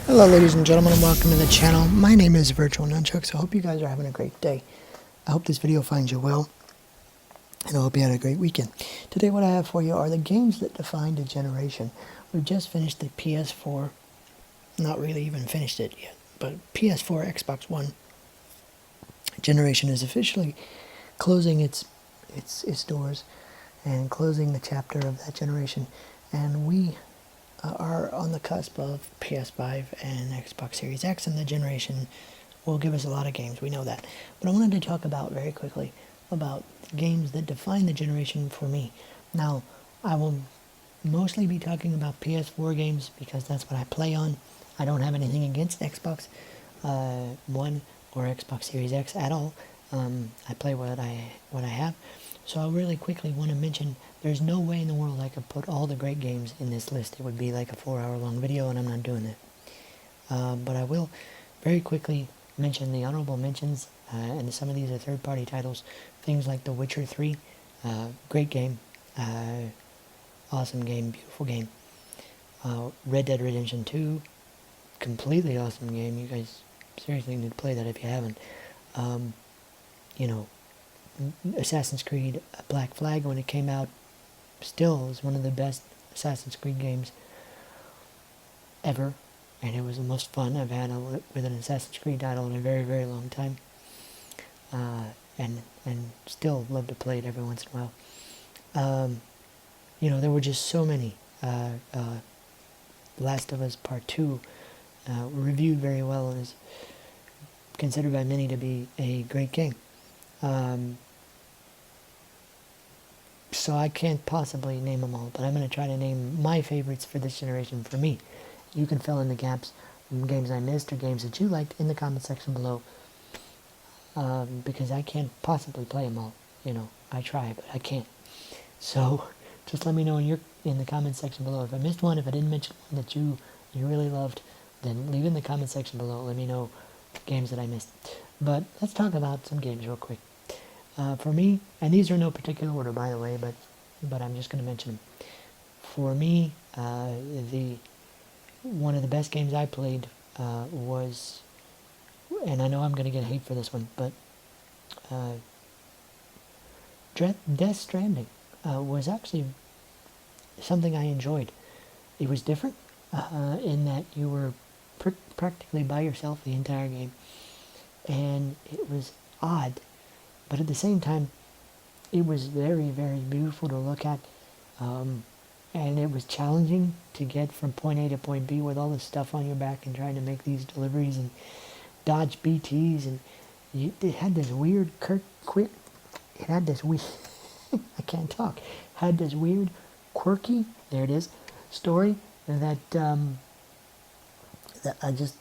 Hello ladies and gentlemen, and welcome to the channel. My name is VirtualNunchucks. I hope you guys are having a great day. I hope this video finds you well, and I hope you had a great weekend. Today what I have for you are the games that defined a generation. We've just finished the PS4, not really even finished it yet, but PS4, Xbox One generation is officially closing its doors and closing the chapter of that generation, and we are on the cusp of PS5 and Xbox Series X, and the generation will give us a lot of games, we know that. But I wanted to talk about very quickly about games that define the generation for me. Now, I will mostly be talking about PS4 games because that's what I play on. I don't have anything against Xbox One or Xbox Series X at all. I play what I have. So I really quickly want to mention there's no way in the world I could put all the great games in this list. It would be like a 4-hour long video, and I'm not doing that. But I will very quickly mention the honorable mentions, and some of these are third-party titles. Things like The Witcher 3, great game, awesome game, beautiful game. Red Dead Redemption 2, completely awesome game. You guys seriously need to play that if you haven't. You know, Assassin's Creed Black Flag, when it came out, still is one of the best Assassin's Creed games ever, and it was the most fun I've had with an Assassin's Creed title in a very, very long time, and still love to play it every once in a while. You know, there were just so many. Last of Us Part 2 reviewed very well and is considered by many to be a great game. So I can't possibly name them all, but I'm going to try to name my favorites for this generation for me. You can fill in the gaps from games I missed or games that you liked in the comment section below, because I can't possibly play them all. You know, I try, but I can't. So just let me know in the comment section below. If I missed one, if I didn't mention one that you really loved, then leave in the comment section below. Let me know games that I missed. But let's talk about some games real quick. For me, and these are in no particular order, by the way, but I'm just going to mention them. For me, one of the best games I played was, and I know I'm going to get hate for this one, but Death Stranding was actually something I enjoyed. It was different in that you were practically by yourself the entire game, and it was odd. But at the same time, it was very, very beautiful to look at, and it was challenging to get from point A to point B with all this stuff on your back and trying to make these deliveries and dodge BTs, and it had this weird it had this weird, I can't talk, had this weird, quirky, there it is, story that I just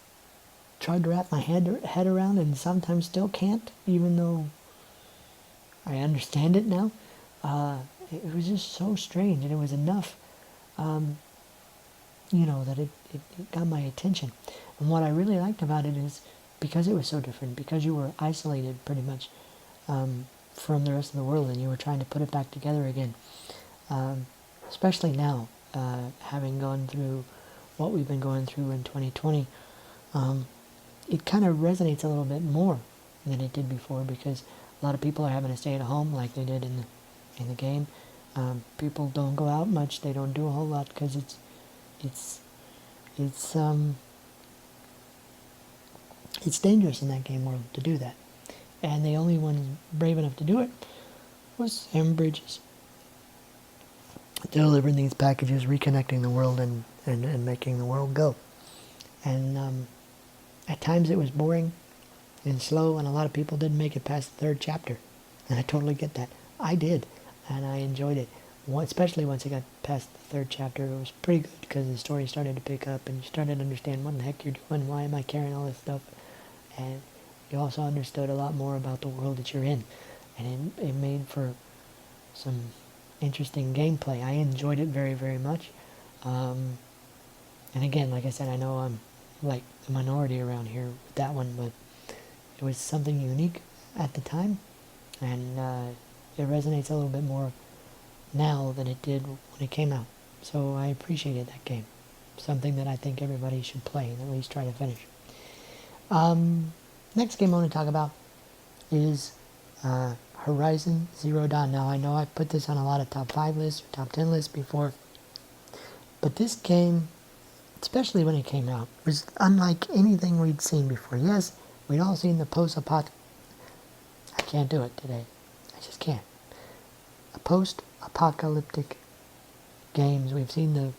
tried to wrap my head around and sometimes still can't, even though I understand it now. It was just so strange, and it was enough, you know, that it got my attention. And what I really liked about it is, because it was so different, because you were isolated pretty much from the rest of the world, and you were trying to put it back together again. Especially now, having gone through what we've been going through in 2020, it kind of resonates a little bit more than it did before, because a lot of people are having to stay at home like they did in the game. People don't go out much. They don't do a whole lot because it's dangerous in that game world to do that. And the only one brave enough to do it was Sam Bridges, delivering these packages, reconnecting the world, and making the world go. And at times it was boring and slow, and a lot of people didn't make it past the 3rd chapter, and I totally get that. I did, and I enjoyed it, especially once I got past the 3rd chapter. It was pretty good because the story started to pick up, and you started to understand what the heck you're doing, why am I carrying all this stuff, and you also understood a lot more about the world that you're in, and it made for some interesting gameplay. I enjoyed it very, very much, and again, like I said, I know I'm like the minority around here with that one, but it was something unique at the time, and it resonates a little bit more now than it did when it came out. So I appreciated that game. something that I think everybody should play and at least try to finish. Next game I want to talk about is Horizon Zero Dawn. Now I know I put this on a lot of top 5 lists or top 10 lists before, but this game, especially when it came out, was unlike anything we'd seen before. Yes, we'd all seen the post-apocalyptic. I can't do it today. I just can't. A post-apocalyptic games. We've seen the,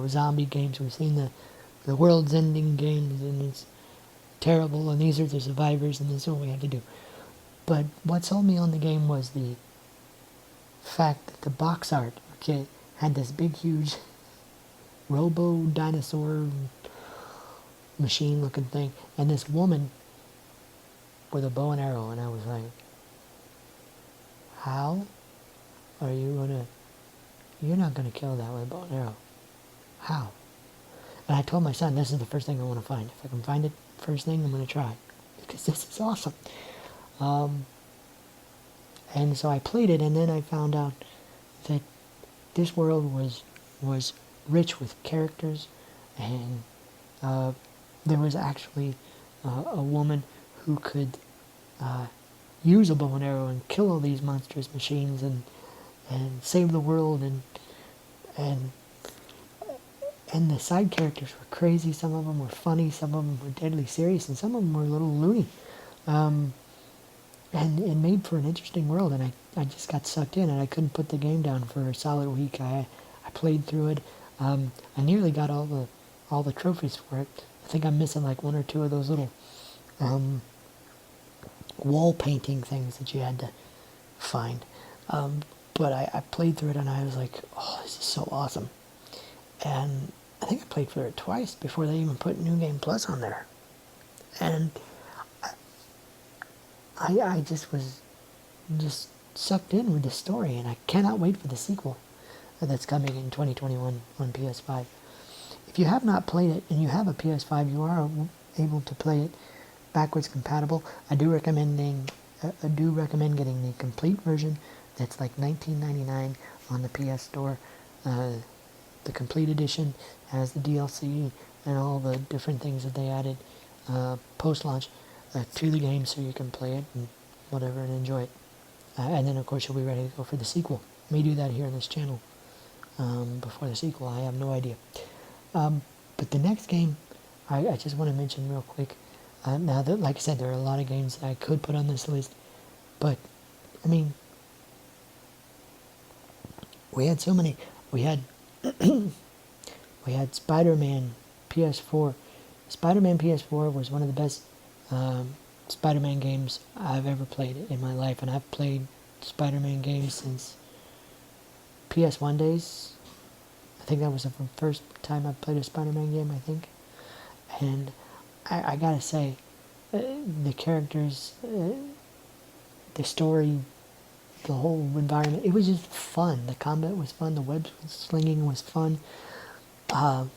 zombie games. We've seen the world's ending games, and it's terrible. And these are the survivors, and this is what we have to do. But what sold me on the game was the fact that the box art, okay, had this big, huge robo-dinosaur machine-looking thing, and this woman with a bow and arrow, and I was like, how are you gonna, you're not gonna kill that with a bow and arrow. How? And I told my son, this is the first thing I want to find. If I can find it first thing, I'm gonna try, because this is awesome. And so I played it, and then I found out that this world was rich with characters, and there was actually a woman who could use a bow and arrow and kill all these monstrous machines and save the world, and the side characters were crazy. Some of them were funny, some of them were deadly serious, and some of them were a little loony. And it made for an interesting world, and I just got sucked in, and I couldn't put the game down for a solid week. I played through it. I nearly got all the trophies for it. I think I'm missing like 1 or 2 of those little wall painting things that you had to find. But I played through it, and I was like, oh, this is so awesome. And I think I played through it twice before they even put New Game Plus on there. And I just was sucked in with the story, and I cannot wait for the sequel that's coming in 2021 on PS5. If you have not played it and you have a PS5, you are able to play it backwards compatible. I do recommend getting the complete version. That's like $19.99 on the PS Store. The complete edition has the DLC and all the different things that they added post-launch to the game, so you can play it and whatever and enjoy it. And then of course you'll be ready to go for the sequel. May do that here on this channel before the sequel. I have no idea. But the next game I just want to mention real quick. Now that, like I said, there are a lot of games that I could put on this list, but I mean, we had so many. We had we had Spider-Man PS4. Spider-Man PS4 was one of the best Spider-Man games I've ever played in my life, and I've played Spider-Man games since PS1 days. I think that was the first time I played a Spider-Man game, I think. And I gotta say, the characters, the story, the whole environment, it was just fun. The combat was fun, the web slinging was fun. The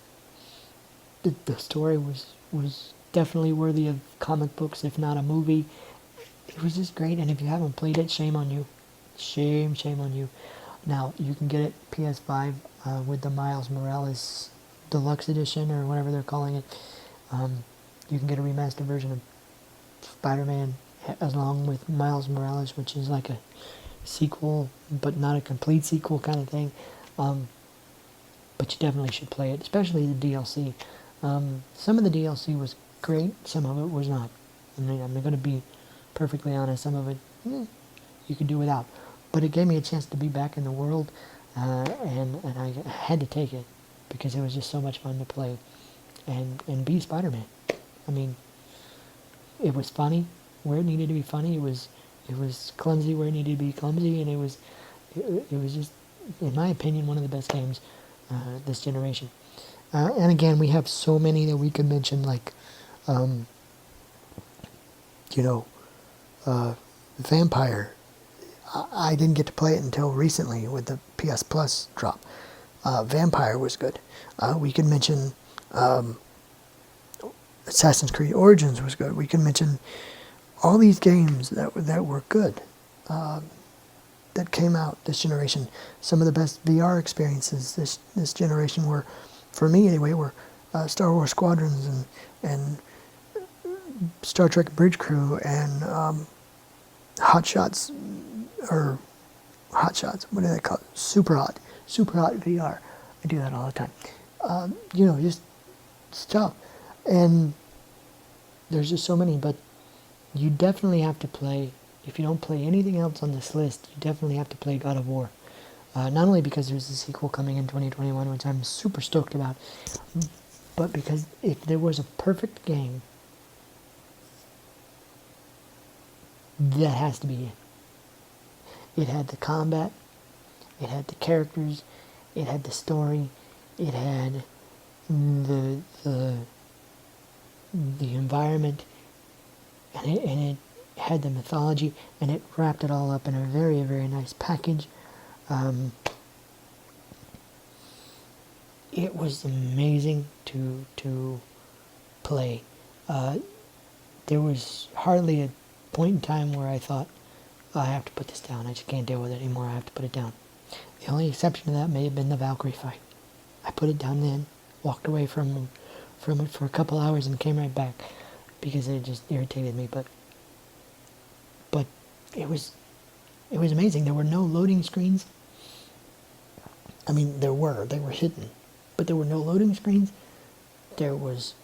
story was definitely worthy of comic books, if not a movie. It was just great, and if you haven't played it, shame on you. Shame on you. Now, you can get it PS5 with the Miles Morales Deluxe Edition, or whatever they're calling it. You can get a remastered version of Spider-Man along with Miles Morales, which is like a sequel, but not a complete sequel kind of thing. But you definitely should play it, especially the DLC. Some of the DLC was great, some of it was not. I mean, I'm going to be perfectly honest, some of it you could do without. But it gave me a chance to be back in the world, and I had to take it, because it was just so much fun to play and be Spider-Man. I mean, it was funny where it needed to be funny. It was clumsy where it needed to be clumsy, and it was just, in my opinion, one of the best games this generation. And again, we have so many that we could mention, like, Vampire. I didn't get to play it until recently with the PS Plus drop. Vampire was good. We could mention Assassin's Creed Origins was good. We can mention all these games that were good that came out this generation. Some of the best VR experiences this generation were for me anyway, were Star Wars Squadrons and Star Trek Bridge Crew and Hot Shots, or Hot Shots, what do they call it? Super Hot VR. I do that all the time. You know, just stuff. And there's just so many, but you definitely have to play, if you don't play anything else on this list, you definitely have to play God of War. Not only because there's a sequel coming in 2021, which I'm super stoked about, but because if there was a perfect game, that has to be it. It had the combat, it had the characters, it had the story, it had the environment, and it had the mythology, and it wrapped it all up in a very, very nice package. It was amazing to play. There was hardly a point in time where I thought, I have to put this down, I just can't deal with it anymore, I have to put it down. The only exception to that may have been the Valkyrie fight. I put it down then, walked away from it for a couple hours and came right back because it just irritated me, but it was amazing. There were no loading screens. I mean, they were hidden, but there were no loading screens. There was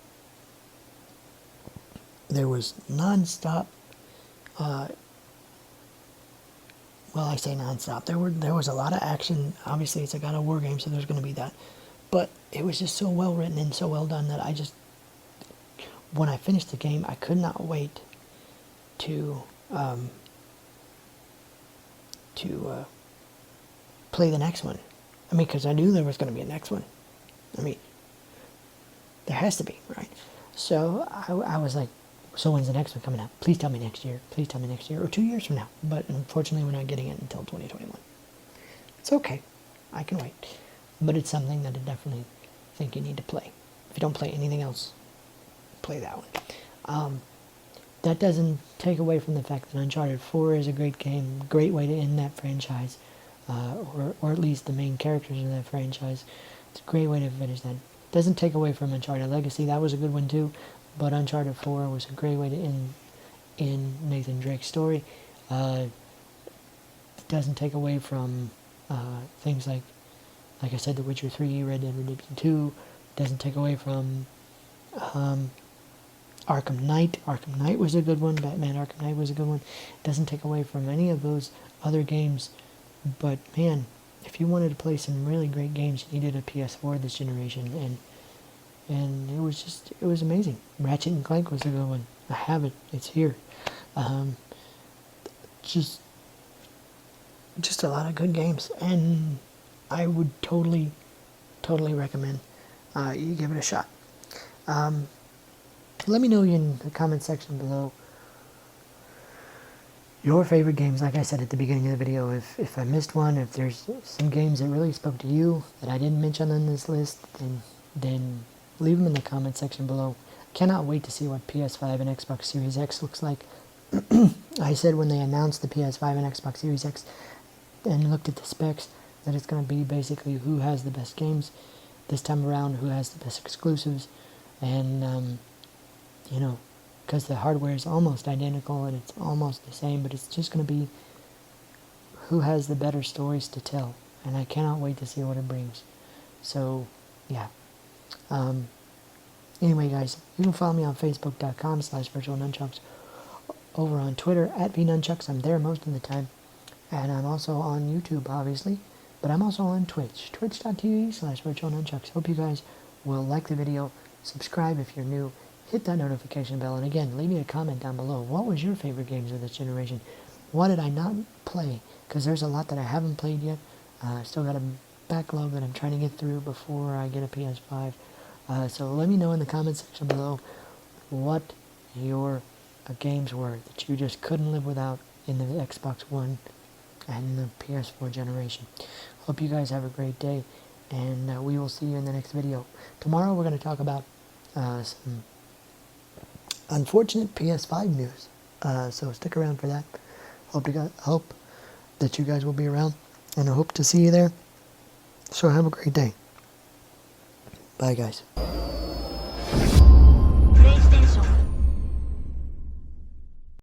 non-stop, well, I say non-stop. There was a lot of action. Obviously, it's a God of War game, so there's going to be that. But it was just so well written and so well done that when I finished the game, I could not wait to play the next one. I mean, because I knew there was going to be a next one. I mean, there has to be, right? So I was like, so when's the next one coming out? Please tell me next year. Please tell me next year. Or 2 years from now. But unfortunately, we're not getting it until 2021. It's okay. I can wait. But it's something that I definitely think you need to play. If you don't play anything else, play that one. That doesn't take away from the fact that Uncharted 4 is a great game. Great way to end that franchise. Or at least the main characters of that franchise. It's a great way to finish that. Doesn't take away from Uncharted Legacy. That was a good one too. But Uncharted 4 was a great way to end Nathan Drake's story. It doesn't take away from things like I said, The Witcher 3, Red Dead Redemption 2. It doesn't take away from Arkham Knight. Arkham Knight was a good one. Batman Arkham Knight was a good one. It doesn't take away from any of those other games. But man, if you wanted to play some really great games, you needed a PS4 this generation, and it was amazing. Ratchet and Clank was a good one. I have it. It's here. Just a lot of good games, and I would totally recommend you give it a shot. Let me know in the comment section below your favorite games. Like I said at the beginning of the video, if I missed one, if there's some games that really spoke to you that I didn't mention on this list, then leave them in the comment section below. Cannot wait to see what PS5 and Xbox Series X looks like. I said when they announced the PS5 and Xbox Series X and looked at the specs that it's going to be basically who has the best games this time around, who has the best exclusives, and you know, because the hardware is almost identical and it's almost the same, but it's just going to be who has the better stories to tell, and I cannot wait to see what it brings. So yeah. Anyway, guys, you can follow me on Facebook.com/VirtualNunchucks, over on Twitter @VNunchucks. I'm there most of the time, and I'm also on YouTube, obviously, but I'm also on Twitch, twitch.tv/VirtualNunchucks. Hope you guys will like the video, subscribe if you're new, hit that notification bell, and again, leave me a comment down below. What was your favorite games of this generation? What did I not play? Because there's a lot that I haven't played yet. Still got a backlog that I'm trying to get through before I get a PS5. So let me know in the comment section below what your games were that you just couldn't live without in the Xbox One and the PS4 generation. Hope you guys have a great day, and we will see you in the next video. Tomorrow we're going to talk about some unfortunate PS5 news. So stick around for that. Hope that you guys will be around, and I hope to see you there. So have a great day. Bye, guys.